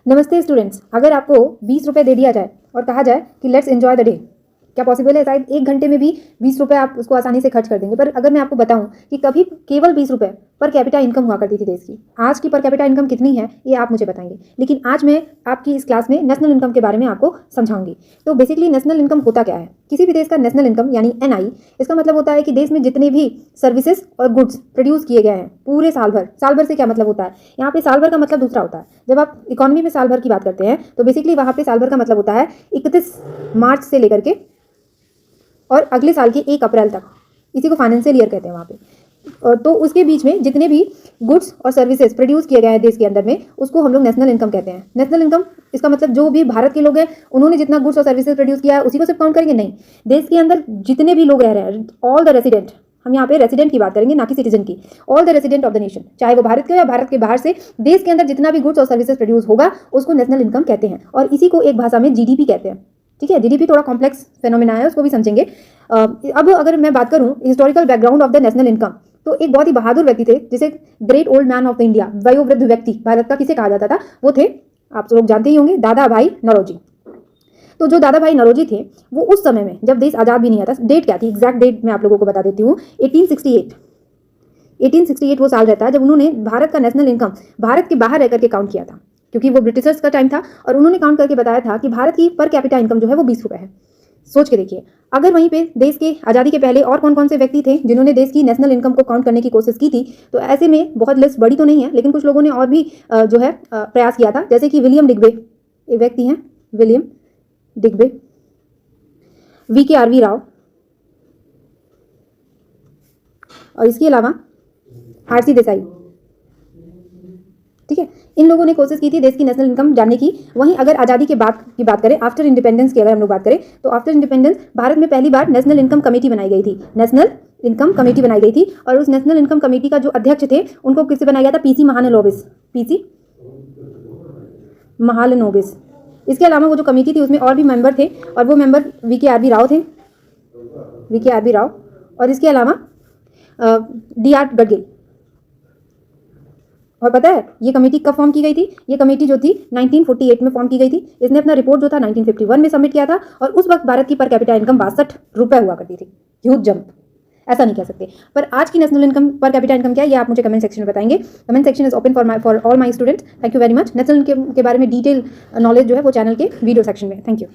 नमस्ते स्टूडेंट्स, अगर आपको 20 रुपये दे दिया जाए और कहा जाए कि लेट्स एंजॉय द डे, क्या पॉसिबल है? शायद 1 घंटे में भी 20 रुपये आप उसको आसानी से खर्च कर देंगे। पर अगर मैं आपको बताऊं कि कभी केवल 20 रुपये पर कैपिटा इनकम हुआ करती थी देश की, आज की पर कैपिटा इनकम कितनी है ये आप मुझे बताएंगे। लेकिन आज मैं आपकी इस क्लास में नेशनल इनकम के बारे में आपको समझाऊंगी। तो बेसिकली नेशनल इनकम होता क्या है? किसी भी देश का नेशनल इनकम यानी NI, इसका मतलब होता है कि देश में जितने भी सर्विसेज और गुड्स प्रोड्यूस किए गए हैं पूरे साल भर से क्या मतलब होता है? यहाँ पे साल भर का मतलब दूसरा होता है। जब आप इकोनॉमी में साल भर की बात करते हैं तो बेसिकली वहाँ पे साल भर का मतलब होता है 31 मार्च से लेकर के और अगले साल के 1 अप्रैल तक। इसी को फाइनेंशियल ईयर कहते हैं वहाँ पे। तो उसके बीच में जितने भी गुड्स और सर्विसेज प्रोड्यूस किए गए हैं देश के अंदर में, उसको हम लोग नेशनल इनकम कहते हैं। नेशनल इनकम इसका मतलब जो भी भारत के लोग हैं उन्होंने जितना गुड्स और सर्विसेज प्रोड्यूस किया है उसी को सिर्फ काउंट करेंगे? नहीं, देश के अंदर जितने भी लोग रह रहे हैं, ऑल द रेसिडेंट, हम यहाँ पे रेसिडेंट की बात करेंगे ना कि सिटीजन की। All the resident of the nation, चाहे वो भारत के हो या भारत के बाहर से, देश के अंदर जितना भी गुड्स और सर्विसेज प्रोड्यूस होगा उसको नेशनल इनकम कहते हैं। और इसी को एक भाषा में GDP कहते हैं। ठीक है, GDP थोड़ा कॉम्प्लेक्स फेनोमेना है, उसको भी समझेंगे। अब अगर मैं बात करूं historical background of the national income, तो एक बहुत ही बहादुर व्यक्ति थे जिसे great old man of the India, वयोवृद्ध व्यक्ति भारत का किसे कहा जाता था? वो थे, आप लोग जानते ही होंगे, दादा भाई नौरोजी। तो जो दादा भाई नौरोजी थे वो उस समय में जब देश आज़ाद भी नहीं आता, डेट क्या थी, एग्जैक्ट डेट मैं आप लोगों को बता देती हूँ, 1868 वो साल रहता है जब उन्होंने भारत का नेशनल इनकम भारत के बाहर रह करके काउंट किया था, क्योंकि वो ब्रिटिशर्स का टाइम था। और उन्होंने काउंट करके बताया था कि भारत की पर कैपिटा इनकम जो है वो 20 रुपये है। सोच के देखिए, अगर वहीं पे देश के आज़ादी के पहले और कौन कौन से व्यक्ति थे जिन्होंने देश की नेशनल इनकम को काउंट करने की कोशिश की थी, तो ऐसे में बहुत लिस्ट बड़ी तो नहीं है, लेकिन कुछ लोगों ने और भी जो है प्रयास किया था। जैसे कि विलियम डिग्बे, एक व्यक्ति हैं विलियम डिग्बे, VKRV राव, और इसके अलावा RC देसाई। ठीक है, इन लोगों ने कोशिश की थी देश की नेशनल इनकम जानने की। वहीं अगर आज़ादी के बाद की बात करें, आफ्टर इंडिपेंडेंस की अगर हम लोग बात करें, तो आफ्टर इंडिपेंडेंस भारत में पहली बार नेशनल इनकम कमेटी बनाई गई थी। नेशनल इनकम कमेटी बनाई गई थी और उस नेशनल इनकम कमेटी का जो अध्यक्ष थे उनको किससे बनाया गया था? PC महालनोबिस। इसके अलावा वो जो कमेटी थी उसमें और भी मेंबर थे और वो मेंबर VKRV राव थे, VKRV राव। और इसके अलावा DR गडगिल। और पता है ये कमेटी कब फॉर्म की गई थी? ये कमेटी जो थी 1948 में फॉर्म की गई थी। इसने अपना रिपोर्ट जो था 1951 में सबमिट किया था और उस वक्त भारत की पर कैपिटा इनकम 62 रुपये हुआ करती थी। ह्यूज जंप, ऐसा नहीं कह सकते। पर आज की national income per capita income क्या है ये आप मुझे कमेंट सेक्शन में बताएंगे। Comment section is open for all my students. Thank you very much. National income के बारे में डिटेल नॉलेज जो है वो चैनल के वीडियो सेक्शन में। Thank you.